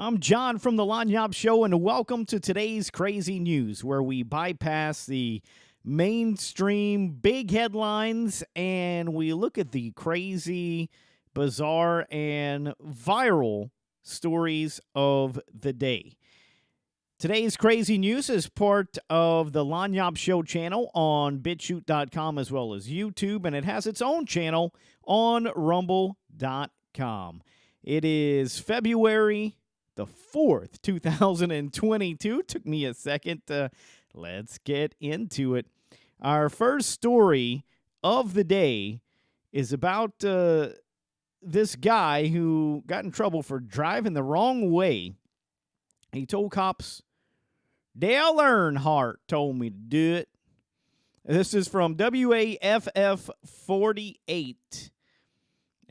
I'm John from the Lanyap Show, and welcome to today's crazy news, where we bypass the mainstream big headlines and we look at the crazy, bizarre, and viral stories of the day. Today's crazy news is part of the Lanyap Show channel on BitChute.com as well as YouTube, and it has its own channel on Rumble.com. It is February the 4th, 2022. Took me a second. Let's get into it. Our first story of the day is about this guy who got in trouble for driving the wrong way. He told cops, Dale Earnhardt told me to do it. This is from WAFF 48.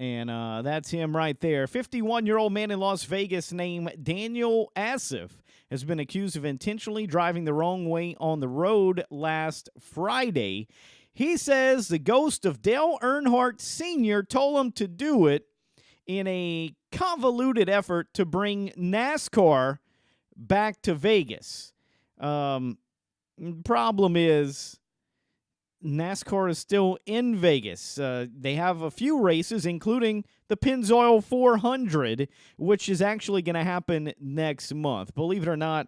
And that's him right there. 51-year-old man in Las Vegas named Daniel Asif has been accused of intentionally driving the wrong way on the road last Friday. He says the ghost of Dale Earnhardt Sr. told him to do it in a convoluted effort to bring NASCAR back to Vegas. Problem is, NASCAR is still in Vegas. They have a few races, including the Pennzoil 400, which is actually going to happen next month. Believe it or not,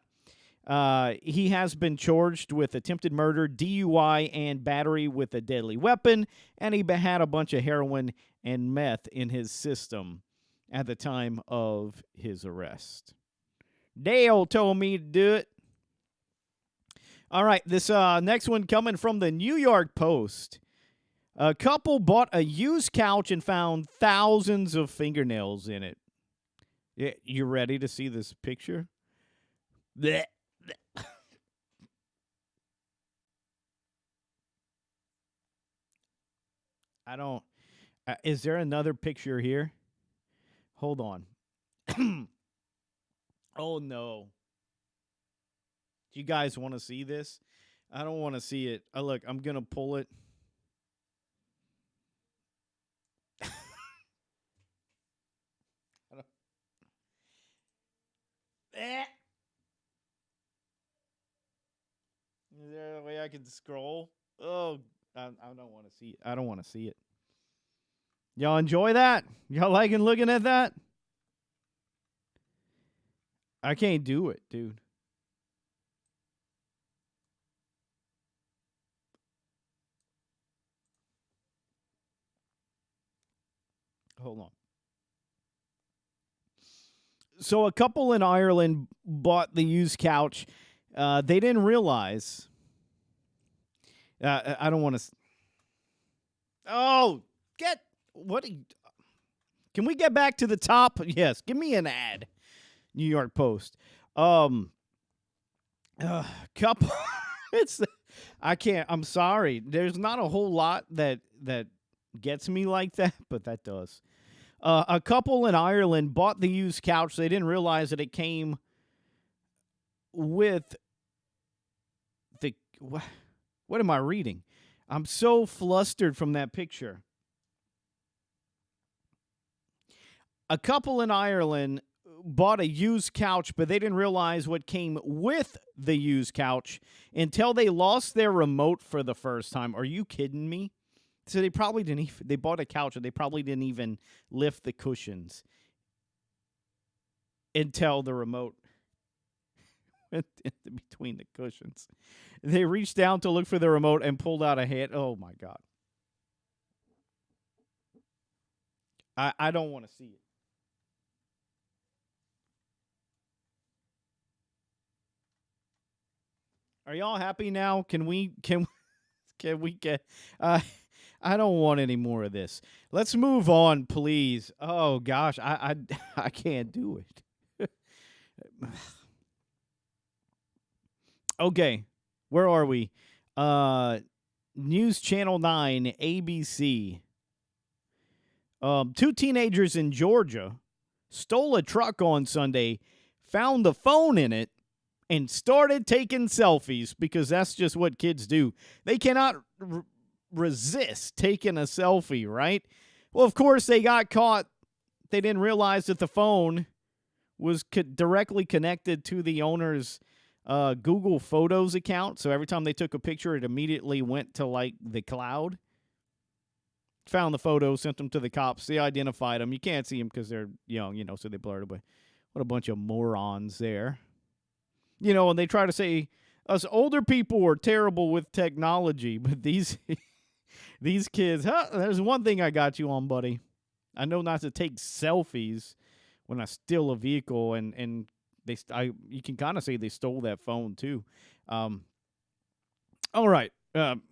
he has been charged with attempted murder, DUI, and battery with a deadly weapon, and he had a bunch of heroin and meth in his system at the time of his arrest. Dale told me to do it. All right, this next one coming from the New York Post. A couple bought a used couch and found thousands of fingernails in it. You ready to see this picture? Blech. I don't... is there another picture here? Hold on. Oh, no. Do you guys want to see this? I don't want to see it. Look, I'm going to pull it. Is there a way I can scroll? Oh, I don't want to see it. I don't want to see it. Y'all enjoy that? Y'all liking looking at that? I can't do it, dude. Hold on. So a couple in Ireland bought the used couch. They didn't realize. I don't want to. Oh, what? Can we get back to the top? Yes, give me an ad. New York Post. Couple. I can't. I'm sorry. There's not a whole lot that gets me like that, but that does. A couple in Ireland bought the used couch. They didn't realize that it came with the... What am I reading? I'm so flustered from that picture. A couple in Ireland bought a used couch, but they didn't realize what came with the used couch until they lost their remote for the first time. Are you kidding me? So they probably didn't even, they bought a couch and they probably didn't even lift the cushions until the remote went in between the cushions. They reached down to look for the remote and pulled out a hand. Oh, my God. I don't want to see it. Are y'all happy now? Can we get... I don't want any more of this. Let's move on, please. Oh gosh, I can't do it. Okay, where are we? News Channel 9, ABC. Two teenagers in Georgia stole a truck on Sunday, found the phone in it, and started taking selfies because that's just what kids do. They cannot resist taking a selfie, right? Well, of course, they got caught. They didn't realize that the phone was directly connected to the owner's Google Photos account. So every time they took a picture, it immediately went to like the cloud. Found the photos, sent them to the cops. They identified them. You can't see them because they're young, so they blurred away. What a bunch of morons there. And they try to say us older people are terrible with technology, but these kids, there's one thing I got you on, buddy. I know not to take selfies when I steal a vehicle, and you can kind of say they stole that phone too. All right,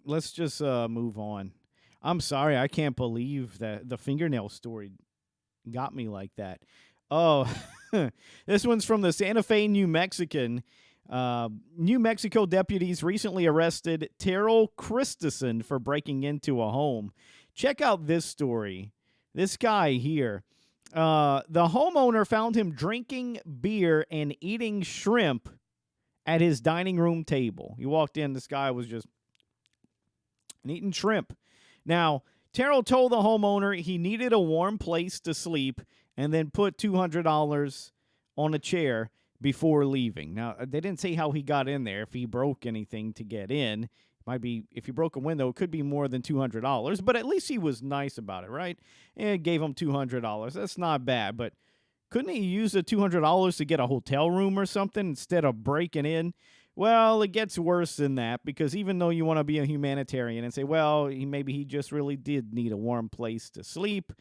let's just move on. I'm sorry, I can't believe that the fingernail story got me like that. Oh, this one's from the Santa Fe, New Mexican. New Mexico deputies recently arrested Terrell Christensen for breaking into a home. Check out this story. This guy here. The homeowner found him drinking beer and eating shrimp at his dining room table. He walked in, this guy was just eating shrimp. Now, Terrell told the homeowner he needed a warm place to sleep and then put $200 on a chair before leaving. Now, they didn't say how he got in there, if he broke anything to get in. Might be, if you broke a window, it could be more than $200, but at least he was nice about it, right? And gave him $200. That's not bad, but couldn't he use the $200 to get a hotel room or something instead of breaking in? Well, it gets worse than that, because even though you want to be a humanitarian and say, well, maybe he just really did need a warm place to sleep,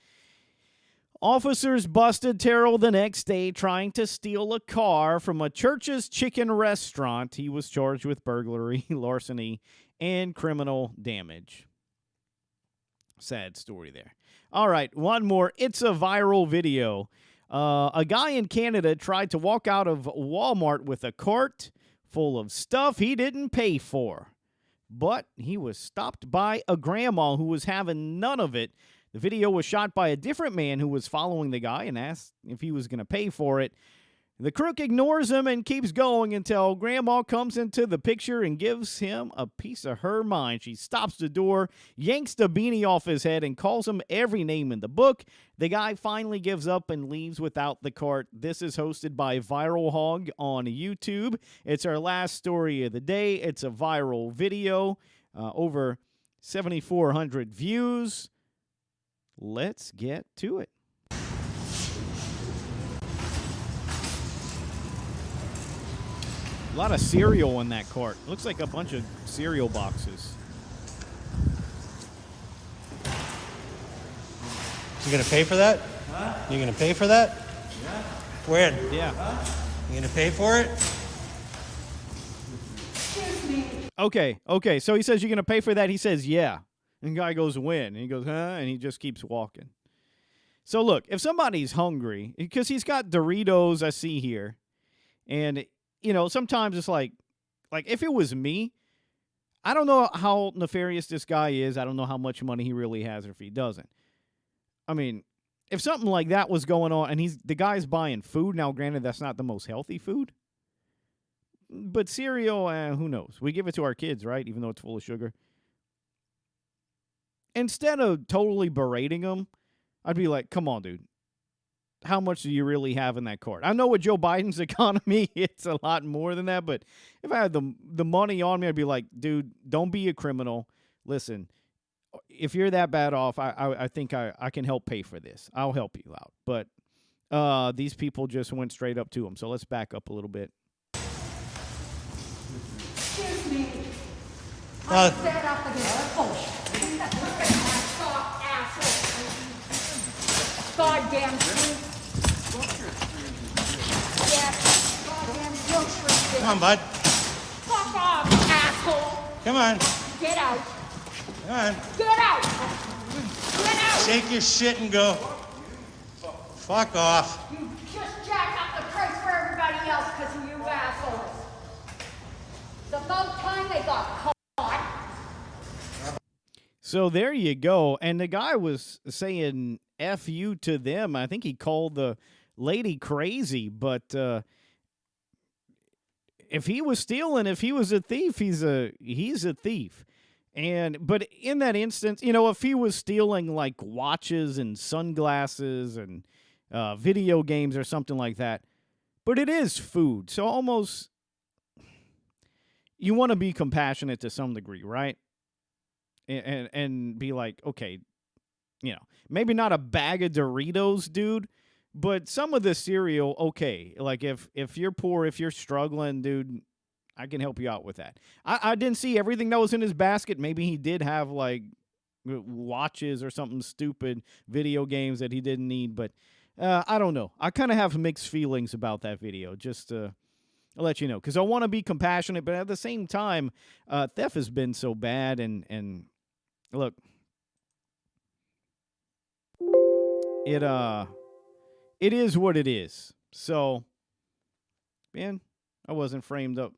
officers busted Terrell the next day trying to steal a car from a Church's Chicken restaurant. He was charged with burglary, larceny, and criminal damage. Sad story there. All right, one more. It's a viral video. A guy in Canada tried to walk out of Walmart with a cart full of stuff he didn't pay for, but he was stopped by a grandma who was having none of it. The video was shot by a different man who was following the guy and asked if he was going to pay for it. The crook ignores him and keeps going until Grandma comes into the picture and gives him a piece of her mind. She stops the door, yanks the beanie off his head, and calls him every name in the book. The guy finally gives up and leaves without the cart. This is hosted by Viral Hog on YouTube. It's our last story of the day. It's a viral video, over 7,400 views. Let's get to it. A lot of cereal in that cart. Looks like a bunch of cereal boxes. You gonna pay for that? Huh? You gonna pay for that? Yeah. When? Yeah. Huh? You gonna pay for it? Excuse me. Okay. So he says, you're going to pay for that? He says, yeah. And the guy goes, when? And he goes, huh? And he just keeps walking. So look, if somebody's hungry, because he's got Doritos, I see here, and sometimes it's like if it was me, I don't know how nefarious this guy is. I don't know how much money he really has or if he doesn't. I mean, if something like that was going on and the guy's buying food, now granted that's not the most healthy food, but cereal, who knows? We give it to our kids, right? Even though it's full of sugar. Instead of totally berating them, I'd be like, come on, dude. How much do you really have in that cart? I know with Joe Biden's economy, it's a lot more than that. But if I had the money on me, I'd be like, dude, don't be a criminal. Listen, if you're that bad off, I think I can help pay for this. I'll help you out. But these people just went straight up to him. So let's back up a little bit. Excuse me. I'm fed up with this bullshit. Look at that soft asshole. Goddamn food. Yeah, goddamn grocery. Come on, bud. Fuck off, asshole. Come on. Get out. Come on. Get out. Get out. Take your shit and go. Fuck off. You just jacked up the price for everybody else because of you assholes. It's about time they got caught. So there you go. And the guy was saying F you to them. I think he called the lady crazy. But if he was stealing, if he was a thief, he's a thief. But in that instance, if he was stealing like watches and sunglasses and video games or something like that, But it is food. So almost you want to be compassionate to some degree, right? And be like, okay, maybe not a bag of Doritos, dude, but some of the cereal, okay. Like if you're poor, if you're struggling, dude, I can help you out with that. I didn't see everything that was in his basket. Maybe he did have like watches or something stupid, video games that he didn't need, but I don't know. I kind of have mixed feelings about that video, just to let you know, because I want to be compassionate, but at the same time, theft has been so bad, and look, it it is what it is. So, man, I wasn't framed up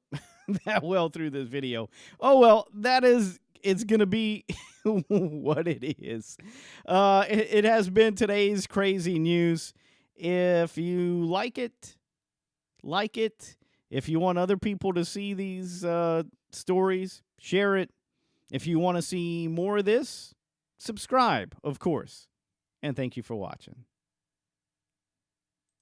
that well through this video. Oh well, it's gonna be what it is. It has been today's crazy news. If you like it, like it. If you want other people to see these stories, share it. If you want to see more of this, subscribe, of course. And thank you for watching.